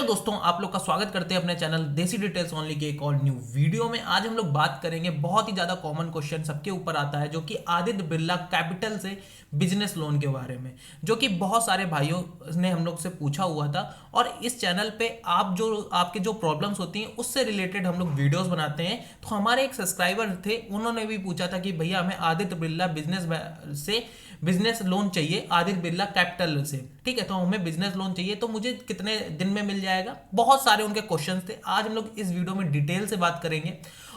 दोस्तों, आप लोग का स्वागत करते हैं अपने चैनल देसी डिटेल्स ओनली के एक और न्यू वीडियो में। आज हम लोग बात करेंगे, बहुत ही ज़्यादा कॉमन क्वेश्चन सबके ऊपर आता है, जो कि आदित्य बिरला कैपिटल से बिजनेस लोन के बारे में, जो कि बहुत सारे भाइयों ने हम लोग से पूछा हुआ था। और इस चैनल पे आपके जो प्रॉब्लम्स होती हैं उससे रिलेटेड हम लोग वीडियोस बनाते हैं। तो हमारे एक सब्सक्राइबर थे, उन्होंने भी पूछा था कि भैया हमें आदित्य बिरला बिजनेस लोन चाहिए, आदित्य बिरला कैपिटल से। ठीक है, तो हमें बिजनेस लोन चाहिए, तो मुझे कितने दिन में मिल जाएगा। बहुत सारे उनके क्वेश्चंस थे। आज हम लोग इस वीडियो में डिटेल से बात करेंगे।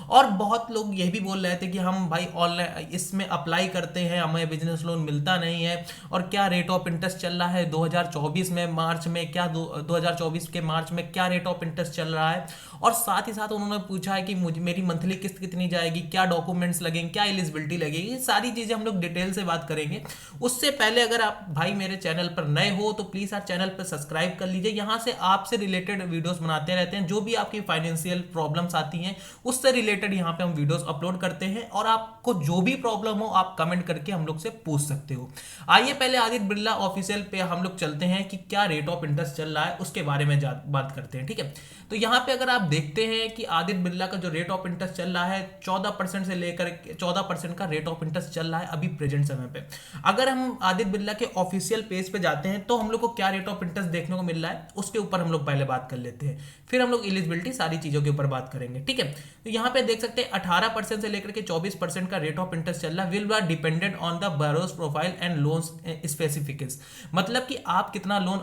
और बहुत लोग ये भी बोल रहे थे कि हम भाई ऑनलाइन इसमें अप्लाई करते हैं, हमें बिजनेस लोन मिलता नहीं है, और क्या रेट ऑफ इंटरेस्ट चल रहा है 2024 में मार्च में, क्या 2024 के मार्च में क्या रेट ऑफ इंटरेस्ट चल रहा है। और साथ ही साथ उन्होंने पूछा है कि मेरी मंथली किस्त कितनी जाएगी, क्या डॉक्यूमेंट्स लगेंगे, क्या एलिजिबिलिटी लगेगी। ये सारी चीजें हम लोग डिटेल से बात करेंगे। उससे पहले अगर आप भाई मेरे चैनल पर नए हो तो प्लीज आप चैनल पर सब्सक्राइब कर लीजिए। यहाँ से आपसे रिलेटेड वीडियोस बनाते रहते हैं, जो भी आपकी फाइनेंशियल प्रॉब्लम्स आती हैं उससे रिलेटेड यहाँ पे हम वीडियोस अपलोड करते हैं। और आपको जो भी प्रॉब्लम हो आप कमेंट करके हम लोग से पूछ सकते हो। आइए पहले आदित्य बिरला ऑफिशियल पे हम लोग चलते हैं कि क्या रेट ऑफ इंटरेस्ट चल रहा है, उसके बारे में बात करते हैं। ठीक है, तो यहाँ पे अगर आप देखते हैं कि आदित्य बिरला का जो रेट ऑफ इंटरेस्ट चल रहा है 14% से लेकर 14% का रेट ऑफ इंटरेस्ट चल रहा है अभी प्रेजेंट समय पे। अगर हम आदित्य बिरला के ऑफिशियल पेज पे जाते हैं तो हम लोग को क्या रेट ऑफ इंटरेस्ट देखने को मिल रहा है उसके ऊपर हम लोग पहले बात कर लेते हैं, फिर हम लोग एलिजिबिलिटी सारी चीजों के ऊपर बात करेंगे। ठीक है, तो यहाँ पे देख सकते हैं 18% से लेकर के 24% का रेट ऑफ इंटरेस्ट चल रहा है। Will be dependent on the borrows profile and loan specification. मतलब कि आप कितना लोन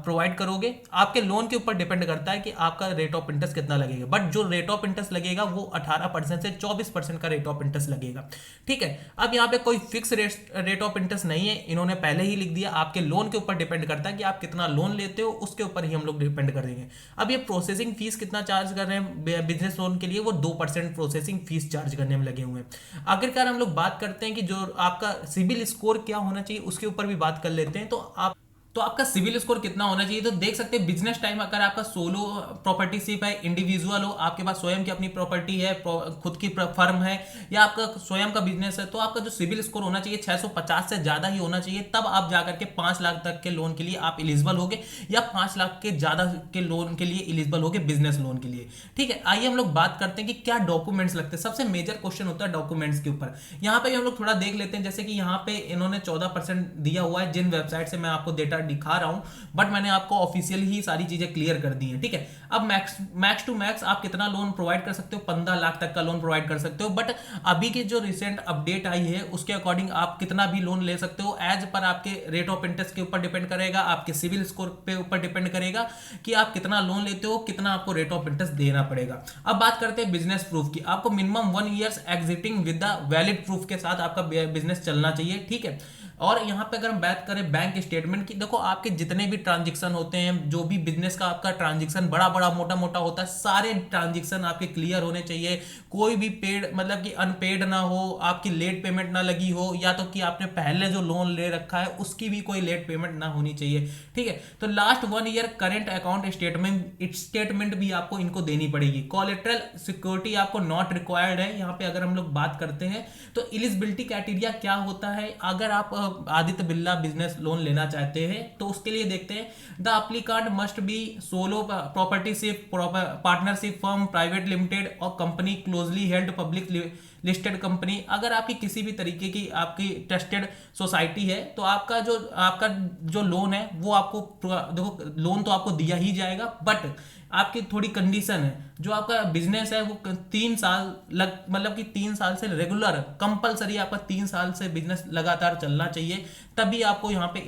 प्रोवाइड करोगे, आपके लोन के ऊपर डिपेंड करता है कि आपका रेट ऑफ इंटरेस्ट कितना लगेगा। बट जो रेट ऑफ इंटरेस्ट लगेगा वो 18% से 24% का रेट ऑफ इंटरेस्ट लगेगा। ठीक है, अब यहाँ पे कोई फिक्स रेट ऑफ इंटरेस्ट नहीं है, इन्होंने पहले ही लिख दिया। आपके लोन के ऊपर डिपेंड करता है कि आप कितना लोन लेते हो, उसके ऊपर ही हम लोग डिपेंड करेंगे। अब ये प्रोसेसिंग फीस कितना चार्ज कर रहे हैं बिजनेस लोन के लिए, वो 2% प्रोसेसिंग फीस चार्ज करने में लगे हुए हैं। आखिरकार हम लोग बात करते हैं कि जो आपका सिबिल स्कोर क्या होना चाहिए उसके ऊपर भी बात कर लेते हैं। तो आपका सिविल स्कोर कितना होना चाहिए, तो देख सकते हैं बिजनेस टाइम अगर आपका सोलो प्रॉपर्टीशिप है, इंडिविजुअल हो, आपके पास स्वयं की अपनी प्रॉपर्टी है, खुद की फर्म है, या आपका स्वयं का बिजनेस है, तो आपका जो सिविल स्कोर होना चाहिए 650 से ज्यादा ही होना चाहिए। तब आप जाकर के 5 लाख तक के लोन के लिए आप एलिजिबल होगे, या 5 लाख के ज्यादा के लोन के लिए एलिजिबल होगे बिजनेस लोन के लिए। ठीक है, आइए हम लोग बात करते हैं कि क्या डॉक्यूमेंट्स लगते हैं। सबसे मेजर क्वेश्चन होता है डॉक्यूमेंट्स के ऊपर। यहाँ पे हम लोग थोड़ा देख लेते हैं, जैसे कि यहाँ पे इन्होंने 14% दिया हुआ है, जिन वेबसाइट से मैं आपको डेटा दिखा रहा हूं, बट मैंने आपको ऑफिशियल ही सारी चीजें क्लियर कर दी हैं। ठीक है, अब मैक्स टू मैक्स आप कितना लोन प्रोवाइड कर सकते हो, 15 लाख तक का लोन प्रोवाइड कर सकते हो। बट अभी की जो रिसेंट अपडेट आई है उसके अकॉर्डिंग आप कितना भी लोन ले सकते हो, एज पर आपके रेट ऑफ इंटरेस्ट के ऊपर डिपेंड करेगा, आपके सिविल स्कोर पे ऊपर डिपेंड करेगा कि आप कितना लोन लेते हो, कितना आपको रेट ऑफ इंटरेस्ट देना पड़ेगा। अब बात करते हैं बिजनेस प्रूफ की। आपको minimum 1 years exiting with the valid proof के साथ आपका बिजनेस चलना चाहिए। ठीक है, और यहाँ पे अगर हम बात करें बैंक स्टेटमेंट की, देखो आपके जितने भी ट्रांजेक्शन होते हैं, जो भी बिजनेस का आपका ट्रांजेक्शन बड़ा बड़ा मोटा मोटा होता है, सारे ट्रांजेक्शन आपके क्लियर होने चाहिए। कोई भी पेड मतलब कि अनपेड ना हो, आपकी लेट पेमेंट ना लगी हो, या तो कि आपने पहले जो लोन ले रखा है उसकी भी कोई लेट पेमेंट ना होनी चाहिए। ठीक है, तो last 1 year current account statement भी आपको इनको देनी पड़ेगी। कोलेटरल सिक्योरिटी आपको नॉट रिक्वायर्ड है। यहाँ पे अगर हम लोग बात करते हैं तो एलिजिबिलिटी क्राइटेरिया क्या होता है, अगर आप आदित्य बिरला बिजनेस लोन लेना चाहते हैं तो उसके लिए देखते हैं, the applicant must be solo proprietorship, partnership firm, private limited और company closely held public listed company. अगर आपकी किसी भी तरीके की आपकी ट्रस्टेड सोसाइटी है तो आपका जो लोन है वो आपको, देखो लोन तो आपको दिया ही जाएगा, बट आपकी थोड़ी कंडीशन है। जो आपका बिजनेस है वो 3 साल मतलब कि 3 साल से रेगुलर कंपलसरी आपका 3 साल से बिजनेस लगातार चलना चाहिए, तभी आपको यहाँ पे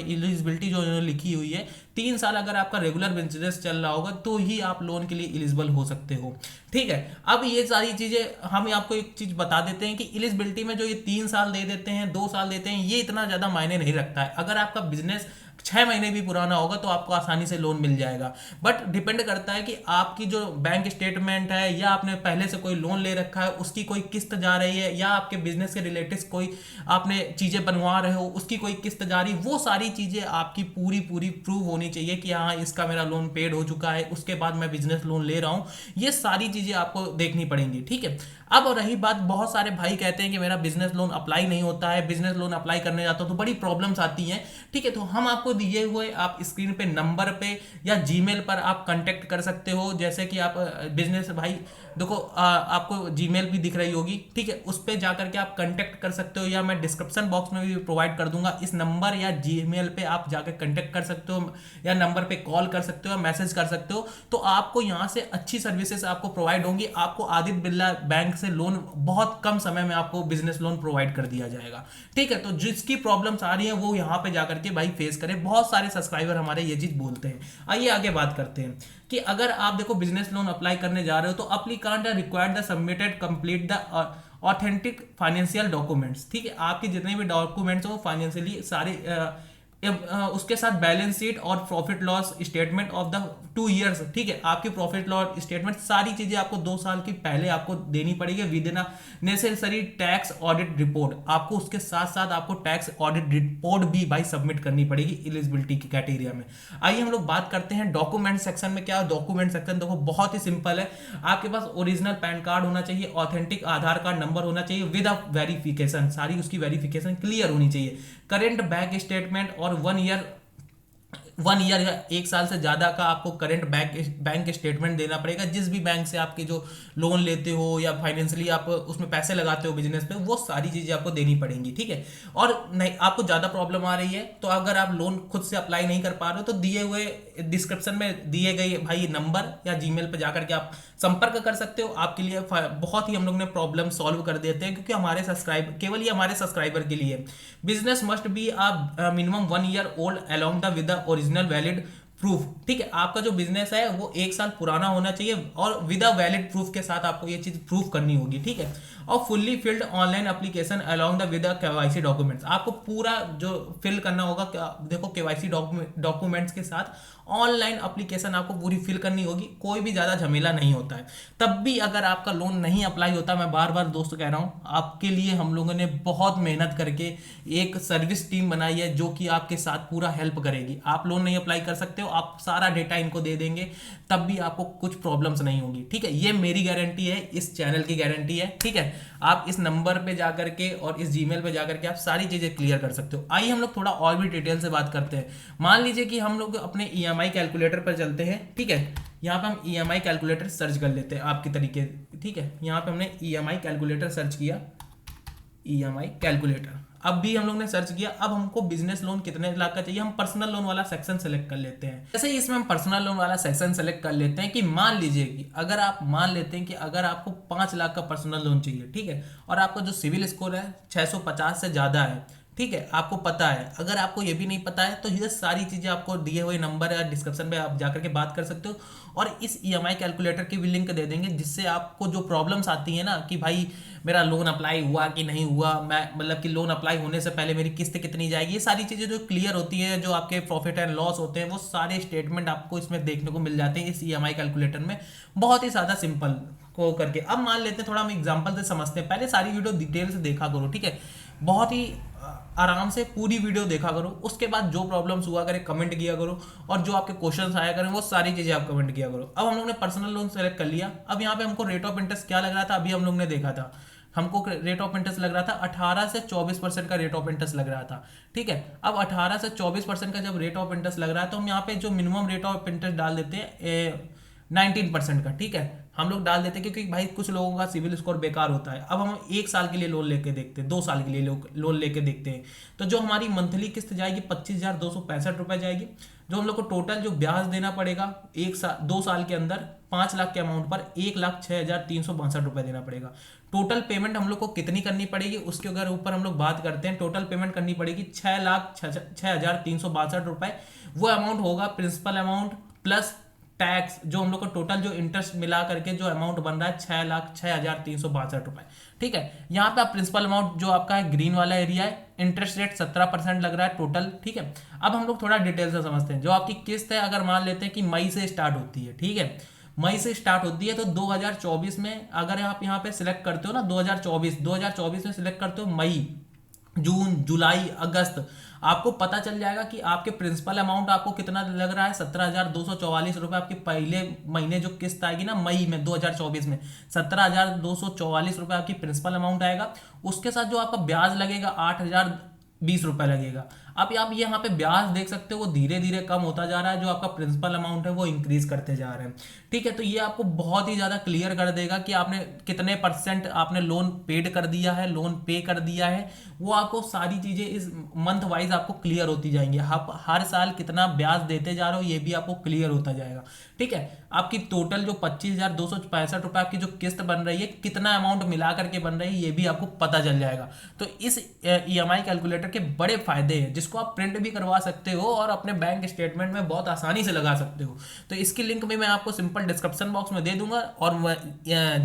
एलिजिबिलिटी जो लिखी हुई है 3 साल अगर आपका रेगुलर बिजनेस चल रहा होगा तो ही आप लोन के लिए एलिजिबल हो सकते हो। ठीक है, अब ये सारी चीजें हम आपको एक चीज बता देते हैं कि एलिजिबिलिटी में जो ये 3 साल दे देते हैं, 2 साल देते हैं, ये इतना ज्यादा मायने नहीं रखता है। अगर आपका बिजनेस 6 महीने भी पुराना होगा तो आपको आसानी से लोन मिल जाएगा। बट डिपेंड करता है कि आपकी जो बैंक स्टेटमेंट है, या आपने पहले से कोई लोन ले रखा है उसकी कोई किस्त जा रही है, या आपके बिजनेस के रिलेटेड कोई आपने चीजें बनवा रहे हो उसकी कोई किस्त जा रही, वो सारी चीजें आपकी पूरी पूरी प्रूव होनी चाहिए कि हाँ इसका मेरा लोन पेड हो चुका है, उसके बाद मैं बिजनेस लोन ले रहा हूँ। ये सारी चीजें आपको देखनी पड़ेंगी। ठीक है, अब रही बात, बहुत सारे भाई कहते हैं कि मेरा बिजनेस लोन अप्लाई नहीं होता है, बिजनेस लोन अप्लाई करने जाता हूं तो बड़ी प्रॉब्लम्स आती हैं। ठीक है, तो हम आपको दिए हुए आप स्क्रीन पे नंबर पे या जीमेल पर आप कांटेक्ट कर सकते हो। जैसे कि आप बिजनेस भाई देखो आपको जीमेल भी दिख रही होगी, ठीक है, उस पर जाकर के आप कांटेक्ट कर सकते हो, या मैं डिस्क्रिप्शन बॉक्स में भी प्रोवाइड कर दूंगा। इस नंबर या जीमेल पे आप जाकर कांटेक्ट कर सकते हो, या नंबर पे कॉल कर सकते हो, मैसेज कर सकते हो। तो आपको यहाँ से अच्छी सर्विसेज आपको प्रोवाइड होंगी। आपको आदित्य बिरला बैंक से लोन बहुत कम समय में आपको बिजनेस लोन प्रोवाइड कर दिया जाएगा, ठीक है। तो जिसकी प्रॉब्लम्स आ रही है वो यहाँ पे जाकर के भाई फेस करे। बहुत सारे सब्सक्राइबर हमारे ये चीज बोलते हैं। आइए आगे बात करते हैं कि अगर आप देखो बिजनेस लोन अप्लाई करने जा रहे हो तो applicant required the submitted complete the authentic financial documents, ठीक है। आपके जितने भी डॉक्यूमेंट्स हो फाइनेंशियली सारे उसके साथ बैलेंस शीट और profit loss statement of the 2 years, ठीक है। आपकी प्रॉफिट लॉस स्टेटमेंट सारी चीजें आपको 2 साल की पहले आपको देनी पड़ेगी with in necessary tax audit report. आपको उसके साथ साथ आपको टैक्स ऑडिट रिपोर्ट भी भाई सबमिट करनी पड़ेगी एलिजिबिलिटी की क्राइटेरिया में। आइए हम लोग बात करते हैं डॉक्यूमेंट सेक्शन में। क्या डॉक्यूमेंट सेक्शन देखो बहुत ही सिंपल है। आपके पास ओरिजिनल पैन कार्ड होना चाहिए, ऑथेंटिक आधार कार्ड नंबर होना चाहिए विद वेरिफिकेशन, सारी उसकी वेरिफिकेशन क्लियर होनी चाहिए। करेंट बैंक स्टेटमेंट और 1 ईयर या 1 साल से ज्यादा का आपको करंट बैंक स्टेटमेंट देना पड़ेगा। जिस भी बैंक से आपके जो लोन लेते हो या फाइनेंशियली आप उसमें पैसे लगाते हो बिजनेस पे, वो सारी चीजें आपको देनी पड़ेंगी, ठीक है। और नहीं आपको ज्यादा प्रॉब्लम आ रही है तो अगर आप लोन खुद से अप्लाई नहीं कर पा रहे हो तो दिए हुए डिस्क्रिप्शन में दिए गए भाई नंबर या जीमेल पर जाकर के आप संपर्क कर सकते हो। आपके लिए बहुत ही हम लोग ने प्रॉब्लम सॉल्व कर देते हैं, क्योंकि हमारे सब्सक्राइबर केवल ये हमारे सब्सक्राइबर के लिए business must be minimum 1 year old along the with the original valid proof, ठीक है। आपका जो बिजनेस है वो 1 साल पुराना होना चाहिए और विद अ वैलिड प्रूफ के साथ आपको ये चीज प्रूफ करनी होगी, ठीक है। और fully filled online application along the with KYC documents, आपको पूरा जो फिल करना होगा देखो केवाईसी डॉक्यूमेंट्स के साथ ऑनलाइन एप्लीकेशन आपको पूरी फिल करनी होगी। कोई भी ज्यादा झमेला नहीं होता है। तब भी अगर आपका लोन नहीं अप्लाई होता, मैं बार बार दोस्त कह रहा हूं, आपके लिए हम लोगों ने बहुत मेहनत करके एक सर्विस टीम बनाई है जो कि आपके साथ पूरा हेल्प करेगी। आप लोन नहीं अप्लाई कर सकते हो, आप सारा डेटा इनको दे देंगे, तब भी आपको कुछ प्रॉब्लम्स नहीं होगी, ठीक है। ये मेरी गारंटी है, इस चैनल की गारंटी है, ठीक है। आप इस नंबर पे जाकर के और इस जीमेल पे जाकर के आप सारी चीजें क्लियर कर सकते हो। आइए हम लोग थोड़ा और भी डिटेल से बात करते हैं। मान लीजिए कि हम लोग अपने ईएमआई कैलकुलेटर पर चलते हैं, ठीक है। यहाँ पे हम ईएमआई कैलकुलेटर सर्च कर लेते हैं आपके तरीके, ठीक है। यहाँ पे हमने ईएमआई कैलकुलेटर सर्च किया, ईएमआई कैलकुलेटर अब भी हम लोग ने सर्च किया। अब हमको बिजनेस लोन कितने लाख का चाहिए, हम पर्सनल लोन वाला सेक्शन सेलेक्ट कर लेते हैं। जैसे ही इसमें हम पर्सनल लोन वाला सेक्शन सेलेक्ट कर लेते हैं कि मान लीजिए कि अगर आप मान लेते हैं कि अगर आपको 5 लाख का पर्सनल लोन चाहिए, ठीक है, और आपका जो सिविल स्कोर है 650 से ज्यादा है, ठीक है, आपको पता है। अगर आपको ये भी नहीं पता है तो ये सारी चीजें आपको दिए हुए नंबर या डिस्क्रिप्शन में आप जाकर के बात कर सकते हो, और इस ईएमआई कैलकुलेटर की भी लिंक दे देंगे, जिससे आपको जो प्रॉब्लम्स आती है ना कि भाई मेरा लोन अप्लाई हुआ कि नहीं हुआ, मैं मतलब कि लोन अप्लाई होने से पहले मेरी किस्त कितनी जाएगी, ये सारी चीजें जो क्लियर होती है, जो आपके प्रॉफिट एंड लॉस होते हैं, वो सारे स्टेटमेंट आपको इसमें देखने को मिल जाते हैं इस ईएमआई कैलकुलेटर में, बहुत ही ज्यादा सिंपल को करके। अब मान लेते हैं, थोड़ा हम एग्जांपल से समझते हैं। पहले सारी वीडियो डिटेल से देखा करो, ठीक है, बहुत ही आराम से पूरी वीडियो देखा करो। उसके बाद जो प्रॉब्लम्स हुआ करे कमेंट किया करो, और जो आपके क्वेश्चंस आया करें वो सारी चीजें आप कमेंट किया करो। अब हम लोग ने पर्सनल लोन सेलेक्ट कर लिया। अब यहाँ पे हमको रेट ऑफ इंटरेस्ट क्या लग रहा था, अभी हम लोग ने देखा था, हमको रेट ऑफ इंटरेस्ट लग रहा था 18 से 24% का रेट ऑफ इंटरेस्ट लग रहा था, ठीक है। अब 18 से 24% का जब रेट ऑफ इंटरेस्ट लग रहा है तो हम यहाँ पे जो मिनिमम रेट ऑफ इंटरेस्ट डाल देते हैं 19% का, ठीक है, हम लोग डाल देते हैं, क्योंकि भाई कुछ लोगों का सिविल स्कोर बेकार होता है। अब हम 1 साल के लिए लोन लेके देखते हैं, 2 साल के लिए लोन लेके देखते हैं, तो जो हमारी मंथली किस्त जाएगी 25,265 रुपए जाएगी। जो हम लोग को टोटल जो ब्याज देना पड़ेगा 2 साल के अंदर 5 लाख के अमाउंट पर 1,06,362 रुपए देना पड़ेगा। टोटल पेमेंट हम लोग को कितनी करनी पड़ेगी, उसके अगर ऊपर हम लोग बात करते हैं, टोटल पेमेंट करनी पड़ेगी 6,06,362 रुपए। वो अमाउंट होगा प्रिंसिपल अमाउंट प्लस टैक्स, जो हम लोग को टोटल जो इंटरेस्ट मिला करके जो अमाउंट बन रहा है 6,06,362 रुपए, ठीक है। यहाँ पे आप प्रिंसिपल अमाउंट जो आपका है ग्रीन वाला एरिया है, इंटरेस्ट रेट 17% लग रहा है टोटल, ठीक है। अब हम लोग थोड़ा डिटेल से समझते हैं। जो आपकी किस्त है, अगर मान लेते हैं कि मई से स्टार्ट होती है, ठीक है, मई से स्टार्ट होती है, तो 2024 में अगर आप यहाँ पे सिलेक्ट करते हो ना 2024 में सिलेक्ट करते हो मई, जून, जुलाई, अगस्त, आपको पता चल जाएगा कि आपके प्रिंसिपल अमाउंट आपको कितना लग रहा है 17,244 रुपए। आपके पहले महीने जो किस्त आएगी ना मई में 2024 में 17,244 रुपए आपकी प्रिंसिपल अमाउंट आएगा। उसके साथ जो आपका ब्याज लगेगा 8,020 रुपए लगेगा। अब आप यहाँ पे ब्याज देख सकते हो, वो धीरे धीरे कम होता जा रहा है, जो आपका प्रिंसिपल अमाउंट है वो इंक्रीज करते जा रहे हैं। ठीक है, तो ये आपको बहुत ही ज़्यादा क्लियर कर देगा कि आपने कितने परसेंट आपने लोन पेड कर दिया है, लोन पे कर दिया है। वो आपको सारी चीज़ें इस मंथ वाइज आपको क्लियर होती जाएंगी। आप हर साल कितना ब्याज देते जा रहे हो ये भी आपको क्लियर होता जाएगा। ठीक है, आपकी टोटल जो 25,265 रुपए आपकी जो किस्त बन रही है, कितना अमाउंट मिला करके बन रही है ये भी आपको पता चल जाएगा। तो इस ईएमआई कैलकुलेटर के बड़े फायदे हैं, जिसको आप प्रिंट भी करवा सकते हो और अपने बैंक स्टेटमेंट में बहुत आसानी से लगा सकते हो। तो इसकी लिंक भी मैं आपको सिंपल डिस्क्रिप्शन बॉक्स में दे दूंगा, और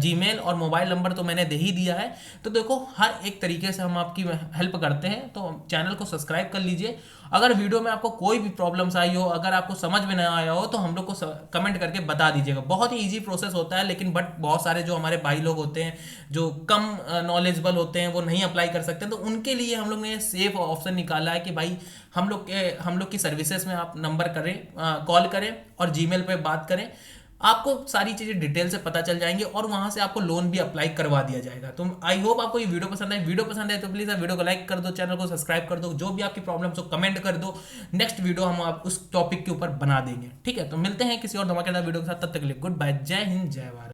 जीमेल और मोबाइल नंबर तो मैंने दे ही दिया है। तो देखो, हर एक तरीके से हम आपकी हेल्प करते हैं, तो चैनल को सब्सक्राइब कर लीजिए। अगर वीडियो में आपको कोई भी प्रॉब्लम्स आई हो, अगर आपको समझ में ना आया हो, तो हम लोग को कमेंट करके बता दीजिएगा। बहुत ही इजी प्रोसेस होता है, लेकिन बट बहुत सारे जो हमारे भाई लोग होते हैं जो कम नॉलेजेबल होते हैं, वो नहीं अप्लाई कर सकते, तो उनके लिए हम लोग ने सेफ ऑप्शन निकाला है कि भाई हम लोग की सर्विसेज में आप नंबर करें, कॉल करें और जीमेल पे बात करें। आपको सारी चीज़ें डिटेल से पता चल जाएंगी और वहां से आपको लोन भी अप्लाई करवा दिया जाएगा। तो आई होप आपको ये वीडियो पसंद आए। वीडियो पसंद आए तो प्लीज़ आप वीडियो को लाइक कर दो, चैनल को सब्सक्राइब कर दो, जो भी आपकी प्रॉब्लम्स हो कमेंट कर दो। नेक्स्ट वीडियो हम आप उस टॉपिक के ऊपर बना देंगे। ठीक है, तो मिलते हैं किसी और धमाकेदार वीडियो के साथ। तब तक के लिए गुड बाय, जय हिंद, जय भारत।